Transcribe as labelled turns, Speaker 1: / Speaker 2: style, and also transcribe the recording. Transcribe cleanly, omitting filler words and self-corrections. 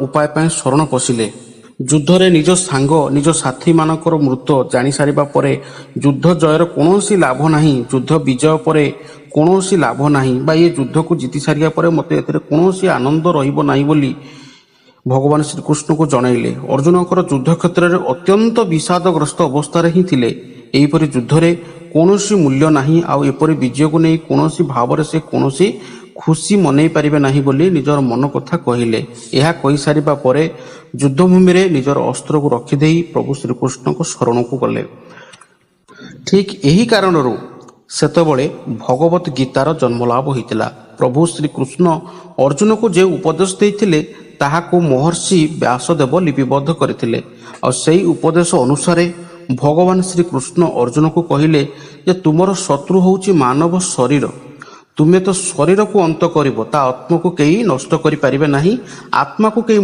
Speaker 1: ଉପାୟ ପାଇଁ ଶରଣ ପଶିଲେ। ଯୁଦ୍ଧରେ ନିଜ ସାଙ୍ଗ ନିଜ ସାଥୀମାନଙ୍କର ମୃତ୍ୟୁ ଜାଣିସାରିବା ପରେ ଯୁଦ୍ଧ ଜୟର କୌଣସି ଲାଭ ନାହିଁ, ଯୁଦ୍ଧ ବିଜୟ ପରେ କୌଣସି ଲାଭ ନାହିଁ ବା ଏ ଯୁଦ୍ଧକୁ ଜିତି ସାରିବା ପରେ ମୋତେ ଏଥିରେ କୌଣସି ଆନନ୍ଦ ରହିବ ନାହିଁ ବୋଲି ଭଗବାନ ଶ୍ରୀକୃଷ୍ଣଙ୍କୁ ଜଣାଇଲେ। ଅର୍ଜୁନଙ୍କର ଯୁଦ୍ଧ କ୍ଷେତ୍ରରେ ଅତ୍ୟନ୍ତ ବିଷାଦଗ୍ରସ୍ତ ଅବସ୍ଥାରେ ହିଁ ଥିଲେ। ଏହିପରି ଯୁଦ୍ଧରେ କୌଣସି ମୂଲ୍ୟ ନାହିଁ ଆଉ ଏପରି ବିଜୟକୁ ନେଇ କୌଣସି ଭାବରେ ସେ କୌଣସି ଖୁସି ମନେଇ ପାରିବେ ନାହିଁ ବୋଲି ନିଜର ମନ କଥା କହିଲେ। ଏହା କହିସାରିବା ପରେ ଯୁଦ୍ଧଭୂମିରେ ନିଜର ଅସ୍ତ୍ରକୁ ରଖିଦେଇ ପ୍ରଭୁ ଶ୍ରୀକୃଷ୍ଣଙ୍କ ଶରଣକୁ ଗଲେ। ଠିକ୍ ଏହି କାରଣରୁ ସେତେବେଳେ ଭଗବତ ଗୀତାର ଜନ୍ମଲାଭ ହୋଇଥିଲା। ପ୍ରଭୁ ଶ୍ରୀକୃଷ୍ଣ ଅର୍ଜୁନକୁ ଯେଉଁ ଉପଦେଶ ଦେଇଥିଲେ ତାହାକୁ ମହର୍ଷି ବ୍ୟାସଦେବ ଲିପିବଦ୍ଧ କରିଥିଲେ। ଆଉ ସେହି ଉପଦେଶ ଅନୁସାରେ ଭଗବାନ ଶ୍ରୀକୃଷ୍ଣ ଅର୍ଜୁନକୁ କହିଲେ ଯେ ତୁମର ଶତ୍ରୁ ହେଉଛି ମାନବ ଶରୀର। ତୁମେ ତ ଶରୀରକୁ ଅନ୍ତ କରିବ, ତା ଆତ୍ମାକୁ କେହି ନଷ୍ଟ କରିପାରିବେ ନାହିଁ। ଆତ୍ମାକୁ କେହି